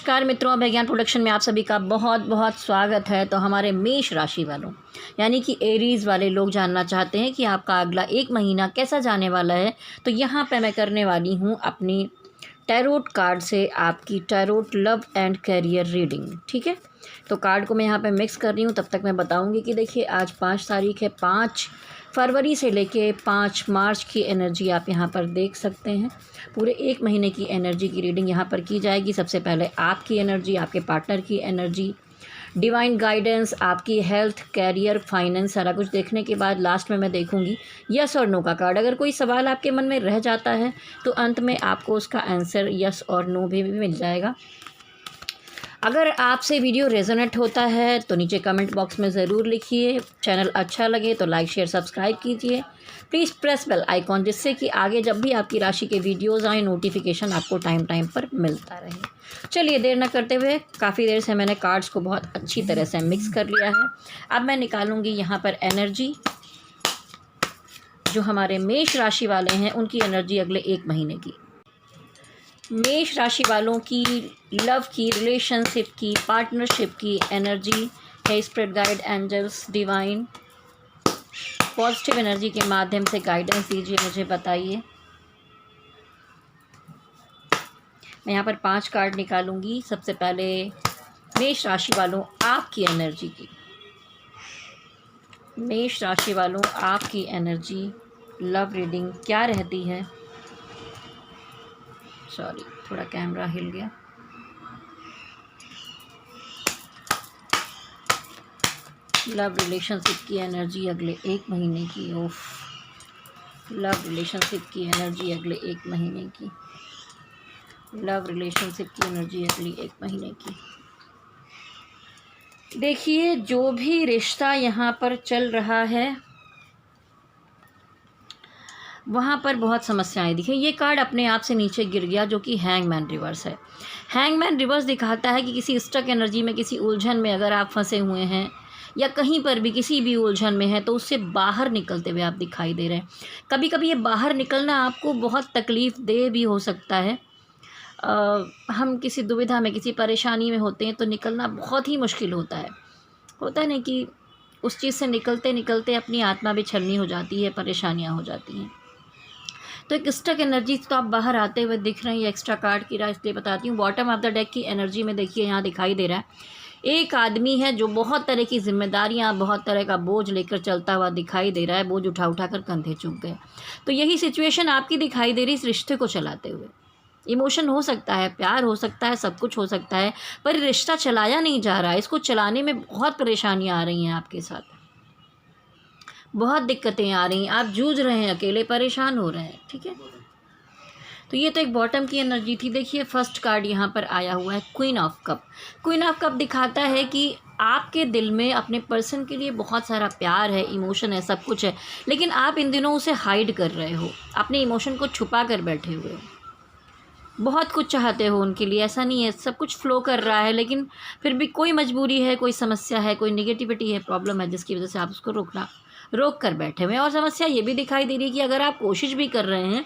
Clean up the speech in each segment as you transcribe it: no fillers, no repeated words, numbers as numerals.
नमस्कार मित्रों, विज्ञान प्रोडक्शन में आप सभी का बहुत बहुत स्वागत है। तो हमारे मेष राशि वालों यानी कि एरीज़ वाले लोग जानना चाहते हैं कि आपका अगला एक महीना कैसा जाने वाला है। तो यहाँ पे मैं करने वाली हूँ अपनी टैरोट कार्ड से आपकी tarot love and career reading. ठीक है, तो कार्ड को मैं यहाँ पे मिक्स कर रही हूँ। तब तक मैं बताऊँगी कि देखिए आज 5 तारीख है, 5 फरवरी से लेके 5 मार्च की एनर्जी आप यहाँ पर देख सकते हैं। पूरे एक महीने की एनर्जी की रीडिंग यहाँ पर की जाएगी। सबसे पहले आपकी एनर्जी, आपके पार्टनर की एनर्जी, डिवाइन गाइडेंस, आपकी हेल्थ, कैरियर, फाइनेंस, सारा कुछ देखने के बाद लास्ट में मैं देखूंगी यस और नो का कार्ड। अगर कोई सवाल आपके मन में रह जाता है तो अंत में आपको उसका आंसर यस और नो भी मिल जाएगा। अगर आपसे वीडियो रेजोनेट होता है तो नीचे कमेंट बॉक्स में ज़रूर लिखिए। चैनल अच्छा लगे तो लाइक शेयर सब्सक्राइब कीजिए। प्लीज़ प्रेस बेल आइकॉन, जिससे कि आगे जब भी आपकी राशि के वीडियोज़ आए नोटिफिकेशन आपको टाइम टाइम पर मिलता रहे। चलिए देर न करते हुए, काफ़ी देर से मैंने कार्ड्स को बहुत अच्छी तरह से मिक्स कर लिया है। अब मैं निकालूंगी यहाँ पर एनर्जी, जो हमारे मेष राशि वाले हैं उनकी एनर्जी अगले एक महीने की। मेष राशि वालों की लव की, रिलेशनशिप की, पार्टनरशिप की एनर्जी है। Spirit guide, angels, divine positive energy के माध्यम से गाइडेंस दीजिए, मुझे बताइए। मैं यहाँ पर 5 कार्ड निकालूंगी। सबसे पहले मेष राशि वालों आपकी एनर्जी की। मेष राशि वालों आपकी एनर्जी लव रीडिंग क्या रहती है। सॉरी, थोड़ा कैमरा हिल गया। लव रिलेशनशिप की एनर्जी अगले एक महीने की। ओफ, लव रिलेशनशिप की एनर्जी अगले एक महीने की। लव रिलेशनशिप की एनर्जी अगली एक महीने की। देखिए, जो भी रिश्ता यहाँ पर चल रहा है वहाँ पर बहुत समस्याएं दिखी। ये कार्ड अपने आप से नीचे गिर गया, जो कि हैंगमैन रिवर्स है। हैंगमैन रिवर्स दिखाता है कि किसी स्टक एनर्जी में, किसी उलझन में अगर आप फंसे हुए हैं या कहीं पर भी किसी भी उलझन में है तो उससे बाहर निकलते हुए आप दिखाई दे रहे हैं। कभी कभी ये बाहर निकलना आपको बहुत तकलीफ़ दे भी हो सकता है। हम किसी दुविधा में, किसी परेशानी में होते हैं तो निकलना बहुत ही मुश्किल होता है। होता है नहीं कि उस चीज़ से निकलते निकलते अपनी आत्मा भी छलनी हो जाती है, परेशानियाँ हो जाती हैं। तो एक स्टक एनर्जी तो आप बाहर आते हुए दिख रहे हैं। ये एक्स्ट्रा कार्ड की राय इसलिए बताती हूँ। बॉटम ऑफ द डेक की एनर्जी में देखिए यहाँ दिखाई दे रहा है एक आदमी है जो बहुत तरह की जिम्मेदारियाँ, बहुत तरह का बोझ लेकर चलता हुआ दिखाई दे रहा है। बोझ उठा उठा कर कंधे चुक गए। तो यही सिचुएशन आपकी दिखाई दे रही इस रिश्ते को चलाते हुए। इमोशन हो सकता है, प्यार हो सकता है, सब कुछ हो सकता है, पर रिश्ता चलाया नहीं जा रहा है। इसको चलाने में बहुत परेशानियाँ आ रही हैं आपके साथ, बहुत दिक्कतें आ रही हैं। आप जूझ रहे हैं, अकेले परेशान हो रहे हैं। ठीक है, तो ये तो एक बॉटम की एनर्जी थी। देखिए फर्स्ट कार्ड यहाँ पर आया हुआ है queen of cup. Queen of cup दिखाता है कि आपके दिल में अपने पर्सन के लिए बहुत सारा प्यार है, इमोशन है, सब कुछ है, लेकिन आप इन दिनों उसे हाइड कर रहे हो, अपने इमोशन को छुपा कर बैठे हुए हो। बहुत कुछ चाहते हो उनके लिए, ऐसा नहीं है, सब कुछ फ्लो कर रहा है, लेकिन फिर भी कोई मजबूरी है, कोई समस्या है, कोई निगेटिविटी है, प्रॉब्लम है, जिसकी वजह से आप उसको रोक कर बैठे हुए हैं। और समस्या ये भी दिखाई दे रही है कि अगर आप कोशिश भी कर रहे हैं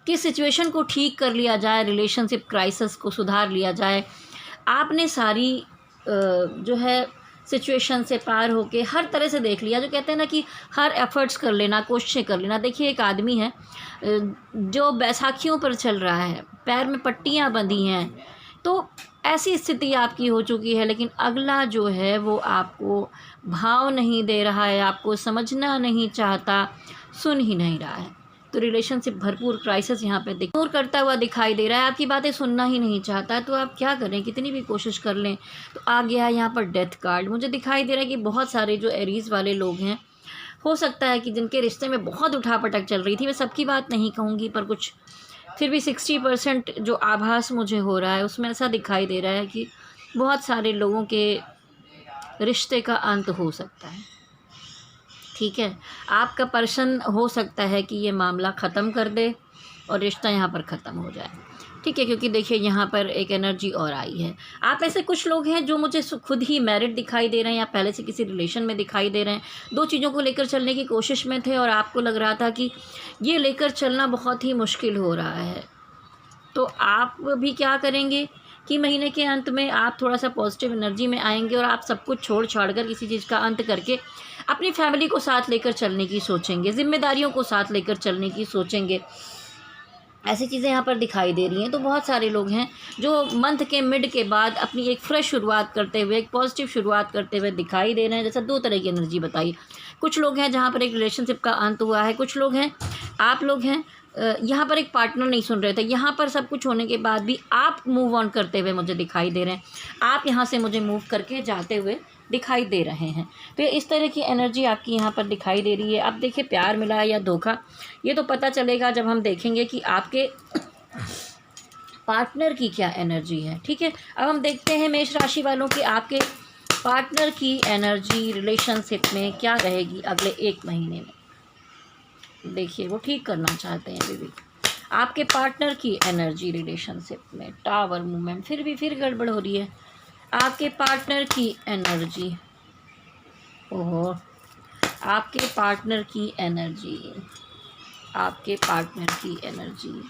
कि सिचुएशन को ठीक कर लिया जाए, रिलेशनशिप क्राइसिस को सुधार लिया जाए, आपने सारी जो है सिचुएशन से पार होके हर तरह से देख लिया। जो कहते हैं ना कि हर एफर्ट्स कर लेना, कोशिशें कर लेना। देखिए एक आदमी है जो बैसाखियों पर चल रहा है, पैर में पट्टियाँ बंधी हैं, तो ऐसी स्थिति आपकी हो चुकी है, लेकिन अगला जो है वो आपको भाव नहीं दे रहा है, आपको समझना नहीं चाहता, सुन ही नहीं रहा है। तो रिलेशनशिप भरपूर क्राइसिस यहाँ पे दूर करता हुआ दिखाई दे रहा है, आपकी बातें सुनना ही नहीं चाहता। तो आप क्या करें, कितनी भी कोशिश कर लें। तो आ गया है यहाँ पर डेथ कार्ड। मुझे दिखाई दे रहा है कि बहुत सारे जो एरीज़ वाले लोग हैं, हो सकता है कि जिनके रिश्ते में बहुत उठापटक चल रही थी, मैं सबकी बात नहीं कहूँगी, पर कुछ फिर भी 60% जो आभास मुझे हो रहा है उसमें ऐसा दिखाई दे रहा है कि बहुत सारे लोगों के रिश्ते का अंत हो सकता है। ठीक है, आपका पर्सन हो सकता है कि ये मामला ख़त्म कर दे और रिश्ता यहाँ पर ख़त्म हो जाए। ठीक है, क्योंकि देखिए यहाँ पर एक एनर्जी और आई है। आप ऐसे कुछ लोग हैं जो मुझे खुद ही मैरिड दिखाई दे रहे हैं या पहले से किसी रिलेशन में दिखाई दे रहे हैं। 2 चीज़ों को लेकर चलने की कोशिश में थे और आपको लग रहा था कि ये लेकर चलना बहुत ही मुश्किल हो रहा है। तो आप भी क्या करेंगे कि महीने के अंत में आप थोड़ा सा पॉजिटिव एनर्जी में आएंगे और आप सब कुछ छोड़ छाड़ कर किसी चीज़ का अंत करके अपनी फैमिली को साथ लेकर चलने की सोचेंगे, जिम्मेदारियों को साथ लेकर चलने की सोचेंगे। ऐसी चीज़ें यहाँ पर दिखाई दे रही हैं। तो बहुत सारे लोग हैं जो मंथ के मिड के बाद अपनी एक फ्रेश शुरुआत करते हुए, एक पॉजिटिव शुरुआत करते हुए दिखाई दे रहे हैं। जैसा 2 तरह की एनर्जी बताई। कुछ लोग हैं जहाँ पर एक रिलेशनशिप का अंत हुआ है, कुछ लोग हैं, आप लोग हैं यहाँ पर एक पार्टनर नहीं सुन रहे थे, यहाँ पर सब कुछ होने के बाद भी आप मूव ऑन करते हुए मुझे दिखाई दे रहे हैं। आप यहाँ से मुझे मूव करके जाते हुए दिखाई दे रहे हैं। तो इस तरह की एनर्जी आपकी यहाँ पर दिखाई दे रही है। अब देखिए प्यार मिला है या धोखा, ये तो पता चलेगा जब हम देखेंगे कि आपके पार्टनर की क्या एनर्जी है। ठीक है, अब हम देखते हैं मेष राशि वालों की आपके पार्टनर की एनर्जी रिलेशनशिप में क्या रहेगी अगले 1 महीने में। देखिए वो ठीक करना चाहते हैं बेबी। आपके पार्टनर की एनर्जी रिलेशनशिप में टावर मूवमेंट, फिर गड़बड़ हो रही है। आपके पार्टनर की एनर्जी, ओहो, आपके पार्टनर की एनर्जी, आपके पार्टनर की एनर्जी।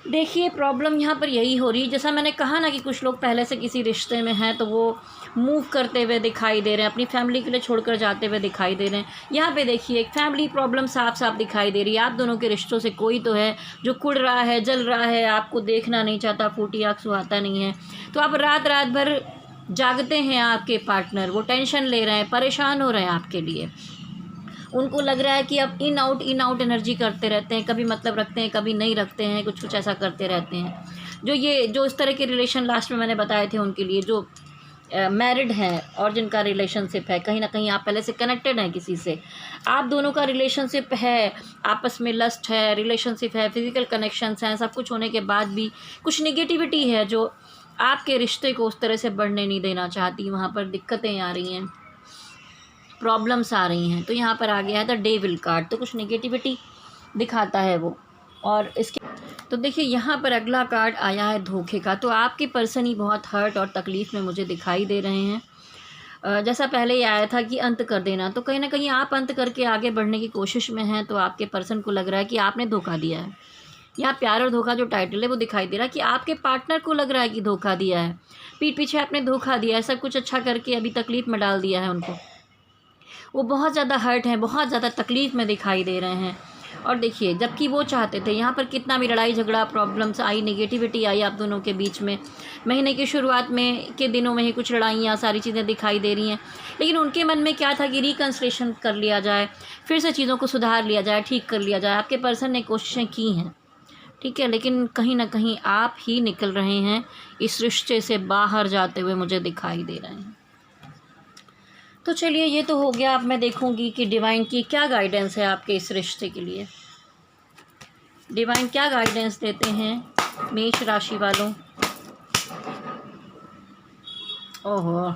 देखिए प्रॉब्लम यहाँ पर यही हो रही है, जैसा मैंने कहा ना कि कुछ लोग पहले से किसी रिश्ते में हैं तो वो मूव करते हुए दिखाई दे रहे हैं, अपनी फैमिली के लिए छोड़कर जाते हुए दिखाई दे रहे हैं। यहाँ पे देखिए एक फैमिली प्रॉब्लम साफ साफ दिखाई दे रही है। आप दोनों के रिश्तों से कोई तो है जो कुड़ रहा है, जल रहा है, आपको देखना नहीं चाहता, फूटी आँख सुहाता नहीं है। तो आप रात रात भर जागते हैं, आपके पार्टनर वो टेंशन ले रहे हैं, परेशान हो रहे हैं आपके लिए। उनको लग रहा है कि अब इन आउट एनर्जी करते रहते हैं, कभी मतलब रखते हैं, कभी नहीं रखते हैं, कुछ ऐसा करते रहते हैं। जो इस तरह के रिलेशन लास्ट में मैंने बताए थे उनके लिए, जो मैरिड हैं और जिनका रिलेशनशिप है, कहीं ना कहीं आप पहले से कनेक्टेड हैं किसी से, आप दोनों का रिलेशनशिप है, आपस में लस्ट है, रिलेशनशिप है, फिजिकल कनेक्शंस हैं, सब कुछ होने के बाद भी कुछ निगेटिविटी है जो आपके रिश्ते को उस तरह से बढ़ने नहीं देना चाहती। वहाँ पर दिक्कतें आ रही हैं, प्रॉब्लम्स आ रही हैं। तो यहाँ पर आ गया है द डेविल कार्ड, तो कुछ नेगेटिविटी दिखाता है वो। और इसके तो देखिए यहाँ पर अगला कार्ड आया है धोखे का। तो आपके पर्सन ही बहुत हर्ट और तकलीफ़ में मुझे दिखाई दे रहे हैं। जैसा पहले ही आया था कि अंत कर देना, तो कहीं ना कहीं आप अंत करके आगे बढ़ने की कोशिश में हैं। तो आपके पर्सन को लग रहा है कि आपने धोखा दिया है। यहाँ प्यार और धोखा जो टाइटल है वो दिखाई दे रहा है कि आपके पार्टनर को लग रहा है कि धोखा दिया है, पीठ पीछे आपने धोखा दिया है, सब कुछ अच्छा करके अभी तकलीफ़ में डाल दिया है उनको। वो बहुत ज़्यादा हर्ट हैं, बहुत ज़्यादा तकलीफ़ में दिखाई दे रहे हैं। और देखिए जबकि वो चाहते थे, यहाँ पर कितना भी लड़ाई झगड़ा, प्रॉब्लम्स आई, नेगेटिविटी आई आप दोनों के बीच में, महीने की शुरुआत में के दिनों में ही कुछ लड़ाइयाँ, सारी चीज़ें दिखाई दे रही हैं। लेकिन उनके मन में क्या था कि रिकन्सिलेशन कर लिया जाए, फिर से चीज़ों को सुधार लिया जाए, ठीक कर लिया जाए। आपके पर्सन ने कोशिशें की हैं, ठीक है, लेकिन कहीं ना कहीं आप ही निकल रहे हैं इस रिश्ते से बाहर जाते हुए मुझे दिखाई दे रहे हैं। तो चलिए ये तो हो गया। अब मैं देखूंगी कि डिवाइन की क्या गाइडेंस है आपके इस रिश्ते के लिए। डिवाइन क्या गाइडेंस देते हैं मेष राशि वालों। ओहो,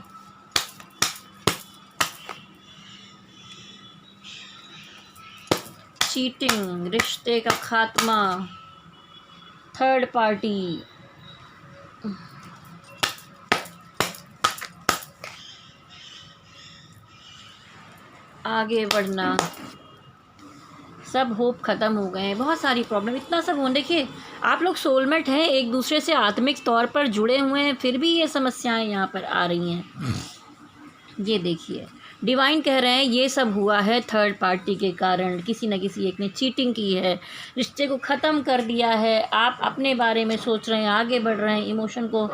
चीटिंग, रिश्ते का खात्मा, थर्ड पार्टी, आगे बढ़ना, सब होप ख़त्म हो गए हैं, बहुत सारी प्रॉब्लम, इतना सब हो। देखिए आप लोग सोलमेट हैं, एक दूसरे से आत्मिक तौर पर जुड़े हुए हैं, फिर भी ये समस्याएं यहाँ पर आ रही हैं। ये देखिए डिवाइन कह रहे हैं ये सब हुआ है थर्ड पार्टी के कारण। किसी न किसी एक ने चीटिंग की है, रिश्ते को ख़त्म कर दिया है। आप अपने बारे में सोच रहे हैं, आगे बढ़ रहे हैं, इमोशन को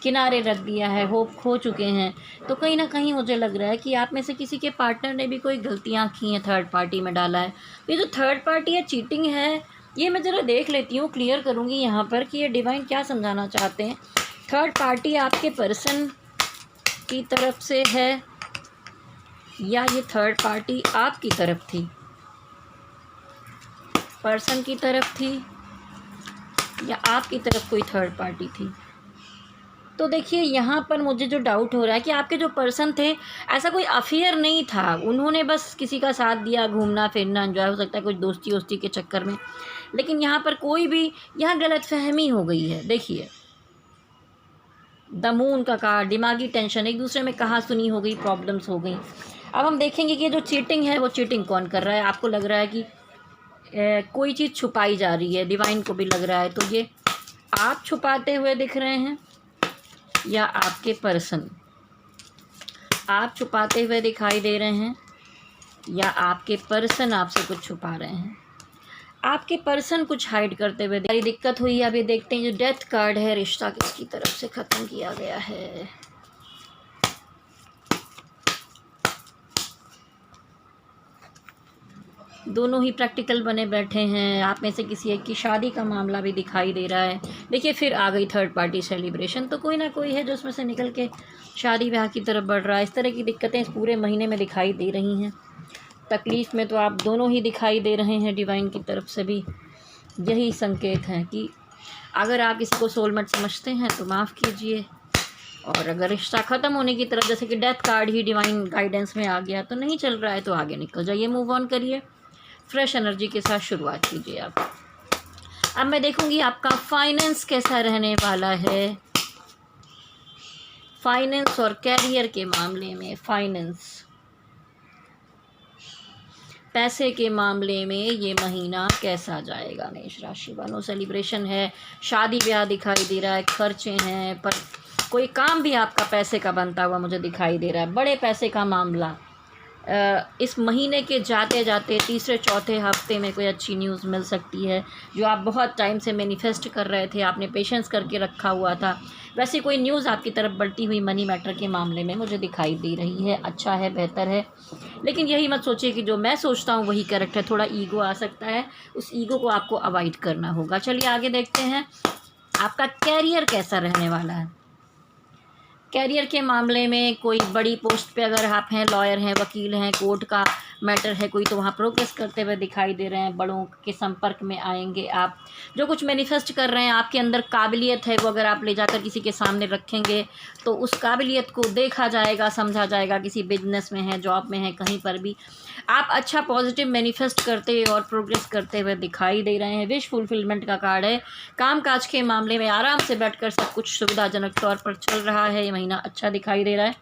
किनारे रख दिया है, होप खो चुके हैं। तो कहीं ना कहीं मुझे लग रहा है कि आप में से किसी के पार्टनर ने भी कोई गलतियाँ की हैं, थर्ड पार्टी में डाला है। ये जो थर्ड पार्टी है, चीटिंग है, ये मैं ज़रा देख लेती हूँ, क्लियर करूँगी यहाँ पर कि ये डिवाइन क्या समझाना चाहते हैं। थर्ड पार्टी आपके पर्सन की तरफ से है या ये थर्ड पार्टी आपकी तरफ थी, पर्सन की तरफ थी या आपकी तरफ कोई थर्ड पार्टी थी। तो देखिए यहाँ पर मुझे जो डाउट हो रहा है कि आपके जो पर्सन थे, ऐसा कोई अफेयर नहीं था, उन्होंने बस किसी का साथ दिया, घूमना फिरना एंजॉय, हो सकता है कुछ दोस्ती वोस्ती के चक्कर में। लेकिन यहाँ पर कोई भी यहाँ गलतफहमी हो गई है। देखिए द मून का कार्ड, दिमागी टेंशन, एक दूसरे में कहा सुनी हो गई, प्रॉब्लम्स हो गई। अब हम देखेंगे कि जो चीटिंग है वो चीटिंग कौन कर रहा है। आपको लग रहा है कि कोई चीज़ छुपाई जा रही है, डिवाइन को भी लग रहा है, तो ये आप छुपाते हुए दिख रहे हैं या आपके पर्सन? आप छुपाते हुए दिखाई दे रहे हैं या आपके पर्सन आपसे कुछ छुपा रहे हैं? आपके पर्सन कुछ हाइड करते हुए दिक्कत हुई है। अभी देखते हैं जो डेथ कार्ड है, रिश्ता किसकी तरफ से ख़त्म किया गया है। दोनों ही प्रैक्टिकल बने बैठे हैं। आप में से किसी एक की शादी का मामला भी दिखाई दे रहा है। देखिए फिर आ गई थर्ड पार्टी सेलिब्रेशन, तो कोई ना कोई है जो उसमें से निकल के शादी ब्याह की तरफ बढ़ रहा है। इस तरह की दिक्कतें इस पूरे महीने में दिखाई दे रही हैं। तकलीफ़ में तो आप दोनों ही दिखाई दे रहे हैं। डिवाइन की तरफ से भी यही संकेत हैं कि अगर आप इसको सोलमेट समझते हैं तो माफ़ कीजिए, और अगर रिश्ता ख़त्म होने की तरफ, जैसे कि डेथ कार्ड ही डिवाइन गाइडेंस में आ गया, तो नहीं चल रहा है तो आगे निकल जाइए, मूव ऑन करिए, फ्रेश एनर्जी के साथ शुरुआत कीजिए आप। अब मैं देखूंगी आपका फाइनेंस कैसा रहने वाला है। फाइनेंस और कैरियर के मामले में, फाइनेंस, पैसे के मामले में ये महीना कैसा जाएगा मेष राशि वालों? सेलिब्रेशन है, शादी ब्याह दिखाई दे रहा है, खर्चे हैं, पर कोई काम भी आपका पैसे का बनता हुआ मुझे दिखाई दे रहा है। बड़े पैसे का मामला इस महीने के जाते जाते तीसरे चौथे हफ्ते में कोई अच्छी न्यूज़ मिल सकती है, जो आप बहुत टाइम से मैनिफेस्ट कर रहे थे, आपने पेशेंस करके रखा हुआ था। वैसे कोई न्यूज़ आपकी तरफ बढ़ती हुई मनी मैटर के मामले में मुझे दिखाई दे रही है। अच्छा है, बेहतर है, लेकिन यही मत सोचिए कि जो मैं सोचता हूँ वही करेक्ट है। थोड़ा ईगो आ सकता है, उस ईगो को आपको अवॉइड करना होगा। चलिए आगे देखते हैं आपका कैरियर कैसा रहने वाला है। कैरियर के मामले में कोई बड़ी पोस्ट पे अगर आप हैं, लॉयर हैं, वकील हैं, कोर्ट का मैटर है कोई, तो वहाँ प्रोग्रेस करते हुए दिखाई दे रहे हैं। बड़ों के संपर्क में आएंगे आप। जो कुछ मैनिफेस्ट कर रहे हैं, आपके अंदर काबिलियत है, वो अगर आप ले जाकर किसी के सामने रखेंगे तो उस काबिलियत को देखा जाएगा, समझा जाएगा। किसी बिजनेस में है, जॉब में है, कहीं पर भी आप अच्छा पॉजिटिव मैनिफेस्ट करते और प्रोग्रेस करते हुए दिखाई दे रहे हैं। विश फुलफिलमेंट का कार्ड है। काम काज के मामले में आराम से बैठकर सब कुछ सुविधाजनक तौर पर चल रहा है। ये महीना अच्छा दिखाई दे रहा है।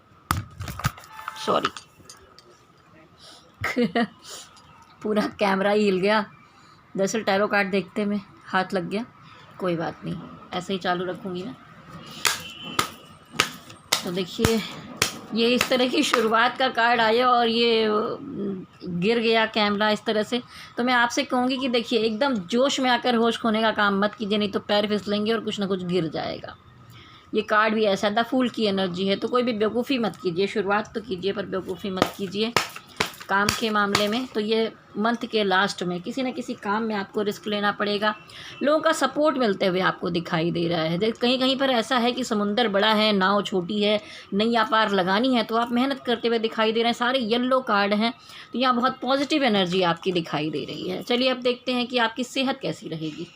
सॉरी पूरा कैमरा ही हिल गया। दरअसल टैरो कार्ड देखते में हाथ लग गया। कोई बात नहीं, ऐसे ही चालू रखूँगी मैं। तो देखिए ये इस तरह की शुरुआत का कार्ड आया और ये गिर गया कैमरा इस तरह से। तो मैं आपसे कहूँगी कि देखिए एकदम जोश में आकर होश खोने का काम मत कीजिए, नहीं तो पैर फिसलेंगे और कुछ ना कुछ गिर जाएगा। ये कार्ड भी ऐसा द फूल की एनर्जी है, तो कोई भी बेवकूफ़ी मत कीजिए। शुरुआत तो कीजिए पर बेवकूफ़ी मत कीजिए काम के मामले में। तो ये मंथ के लास्ट में किसी न किसी काम में आपको रिस्क लेना पड़ेगा। लोगों का सपोर्ट मिलते हुए आपको दिखाई दे रहा है। कहीं कहीं पर ऐसा है कि समुंदर बड़ा है, नाव छोटी है, नैया पार लगानी है, तो आप मेहनत करते हुए दिखाई दे रहे हैं। सारे येलो कार्ड हैं, तो यहाँ बहुत पॉजिटिव एनर्जी आपकी दिखाई दे रही है। चलिए अब देखते हैं कि आपकी सेहत कैसी रहेगी।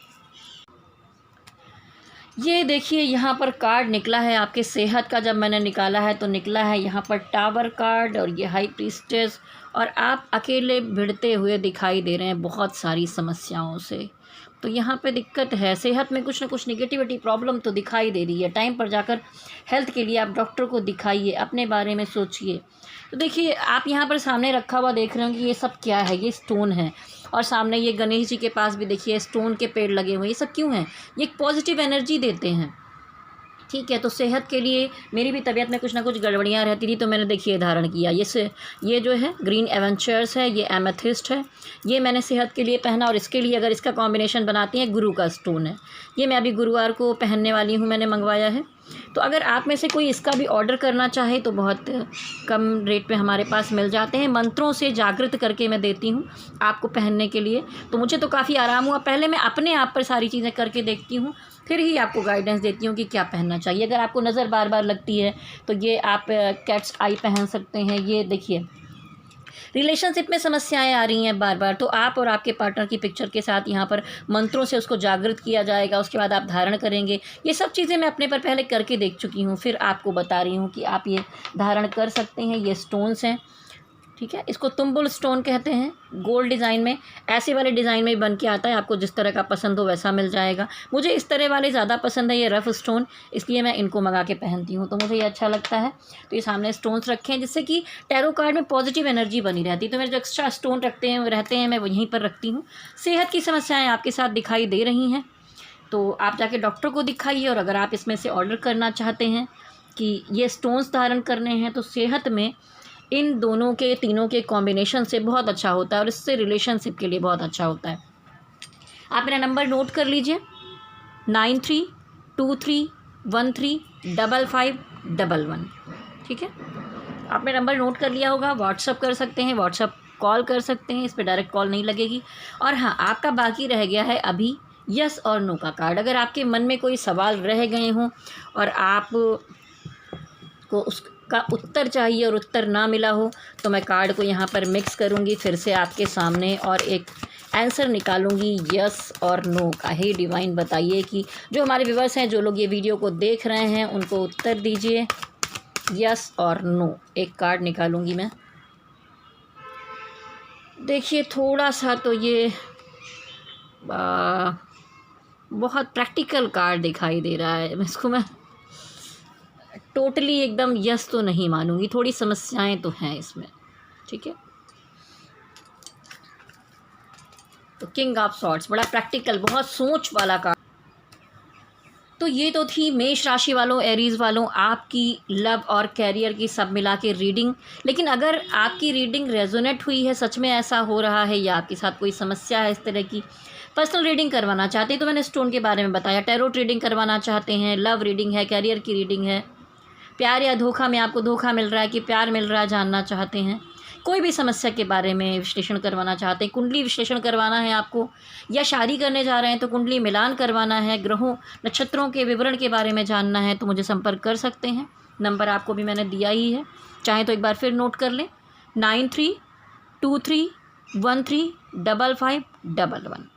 ये देखिए यहाँ पर कार्ड निकला है आपके सेहत का। जब मैंने निकाला है तो निकला है यहाँ पर टावर कार्ड और ये हाई प्रीस्टेस, और आप अकेले भिड़ते हुए दिखाई दे रहे हैं बहुत सारी समस्याओं से। तो यहाँ पे दिक्कत है, सेहत में कुछ ना कुछ निगेटिविटी प्रॉब्लम तो दिखाई दे रही है। टाइम पर जाकर हेल्थ के लिए आप डॉक्टर को दिखाइए, अपने बारे में सोचिए। तो देखिए आप यहाँ पर सामने रखा हुआ देख रहे हो कि ये सब क्या है। ये स्टोन है, और सामने ये गणेश जी के पास भी देखिए स्टोन के पेड़ लगे हुए हैं। ये सब क्यों हैं? ये एक पॉजिटिव एनर्जी देते हैं, ठीक है। तो सेहत के लिए मेरी भी तबीयत में कुछ ना कुछ गड़बड़ियाँ रहती थी, तो मैंने देखिए धारण किया। ये जो है ग्रीन एवेंचर्स है, ये एमेथिस्ट है, ये मैंने सेहत के लिए पहना। और इसके लिए अगर इसका कॉम्बिनेशन बनाती हैं, गुरु का स्टोन है, ये मैं अभी गुरुवार को पहनने वाली हूँ, मैंने मंगवाया है। तो अगर आप में से कोई इसका भी ऑर्डर करना चाहे तो बहुत कम रेट पे हमारे पास मिल जाते हैं। मंत्रों से जागृत करके मैं देती हूँ आपको पहनने के लिए, तो मुझे तो काफ़ी आराम हुआ। पहले मैं अपने आप पर सारी चीज़ें करके देखती हूँ, फिर ही आपको गाइडेंस देती हूँ कि क्या पहनना चाहिए। अगर आपको नज़र बार बार लगती है तो ये आप कैट्स आई पहन सकते हैं। ये देखिए रिलेशनशिप में समस्याएं आ रही हैं बार बार, तो आप और आपके पार्टनर की पिक्चर के साथ यहाँ पर मंत्रों से उसको जागृत किया जाएगा। उसके बाद आप धारण करेंगे। ये सब चीज़ें मैं अपने पर पहले करके देख चुकी हूँ, फिर आपको बता रही हूँ कि आप ये धारण कर सकते हैं। ये स्टोन्स हैं, ठीक है। इसको तुम्बुल स्टोन कहते हैं। गोल्ड डिज़ाइन में, ऐसे वाले डिज़ाइन में बन के आता है। आपको जिस तरह का पसंद हो वैसा मिल जाएगा। मुझे इस तरह वाले ज़्यादा पसंद है, ये रफ़ स्टोन, इसलिए मैं इनको मंगा के पहनती हूँ, तो मुझे ये अच्छा लगता है। तो ये सामने स्टोन्स रखे हैं जिससे कि टैरो कार्ड में पॉजिटिव एनर्जी बनी रहती है। तो मेरे जो एक्स्ट्रा स्टोन रहते हैं मैं वहीं पर रखती हूँ। सेहत की समस्याएँ आपके साथ दिखाई दे रही हैं, तो आप जाके डॉक्टर को दिखाइए। और अगर आप इसमें से ऑर्डर करना चाहते हैं कि ये स्टोन्स धारण करने हैं, तो सेहत में इन दोनों के तीनों के कॉम्बिनेशन से बहुत अच्छा होता है और इससे रिलेशनशिप के लिए बहुत अच्छा होता है। आप मेरा नंबर नोट कर लीजिए 9323135511। ठीक है, आपने नंबर नोट कर लिया होगा। व्हाट्सअप कर सकते हैं, व्हाट्सअप कॉल कर सकते हैं, इस पर डायरेक्ट कॉल नहीं लगेगी। और हाँ, आपका बाकी रह गया है अभी यस और नो का कार्ड। अगर आपके मन में कोई सवाल रह गए हों और आप को उसका उत्तर चाहिए और उत्तर ना मिला हो, तो मैं कार्ड को यहाँ पर मिक्स करूँगी फिर से आपके सामने और एक आंसर निकालूंगी यस और नो का। हे डिवाइन, बताइए कि जो हमारे व्यूअर्स हैं, जो लोग ये वीडियो को देख रहे हैं, उनको उत्तर दीजिए यस और नो। एक कार्ड निकालूंगी मैं। देखिए, थोड़ा सा तो ये बहुत प्रैक्टिकल कार्ड दिखाई दे रहा है। इसको मैं टोटली एकदम यस तो नहीं मानूंगी, थोड़ी समस्याएं तो हैं इसमें। ठीक है, तो किंग ऑफ सॉर्ड्स, बड़ा प्रैक्टिकल, बहुत सोच वाला कार्ड। तो ये तो थी मेष राशि वालों, एरीज़ वालों, आपकी लव और कैरियर की सब मिला के रीडिंग। लेकिन अगर आपकी रीडिंग रेजोनेट हुई है, सच में ऐसा हो रहा है या आपके साथ कोई समस्या है इस तरह की, पर्सनल रीडिंग करवाना चाहते हैं तो मैंने स्टोन के बारे में बताया, टैरोट रीडिंग करवाना चाहते हैं, लव रीडिंग है, कैरियर की रीडिंग है, प्यार या धोखा में आपको धोखा मिल रहा है कि प्यार मिल रहा है जानना चाहते हैं, कोई भी समस्या के बारे में विश्लेषण करवाना चाहते हैं, कुंडली विश्लेषण करवाना है आपको, या शादी करने जा रहे हैं तो कुंडली मिलान करवाना है, ग्रहों नक्षत्रों के विवरण के बारे में जानना है, तो मुझे संपर्क कर सकते हैं। नंबर आपको भी मैंने दिया ही है, चाहे तो एक बार फिर नोट कर लें 9323135511।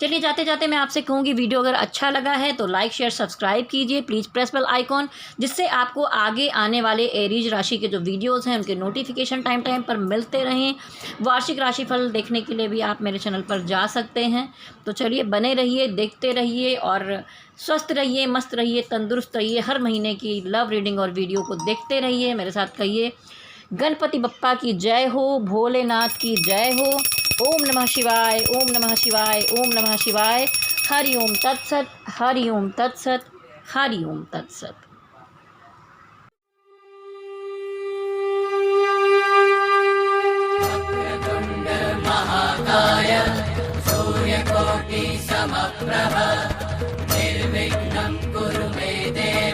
चलिए, जाते जाते मैं आपसे कहूँगी, वीडियो अगर अच्छा लगा है तो लाइक शेयर सब्सक्राइब कीजिए, प्लीज़ प्रेस बेल आइकॉन, जिससे आपको आगे आने वाले एरीज राशि के जो वीडियोस हैं उनके नोटिफिकेशन टाइम टाइम पर मिलते रहें। वार्षिक राशिफल देखने के लिए भी आप मेरे चैनल पर जा सकते हैं। तो चलिए, बने रहिए, देखते रहिए और स्वस्थ रहिए, मस्त रहिए, तंदुरुस्त रहिए। हर महीने की लव रीडिंग और वीडियो को देखते रहिए। मेरे साथ कहिए, गणपति बप्पा की जय हो, भोलेनाथ की जय हो। ओम नमः शिवाय, ओम नमः शिवाय, ओम नमः शिवाय। हरि ओम तत्सत, हरि ओम तत्सत, हरि ओम तत्सत। वक्रतुंड महाकाय सूर्यकोटि समप्रभ निर्विघ्नं कुरु मे देव।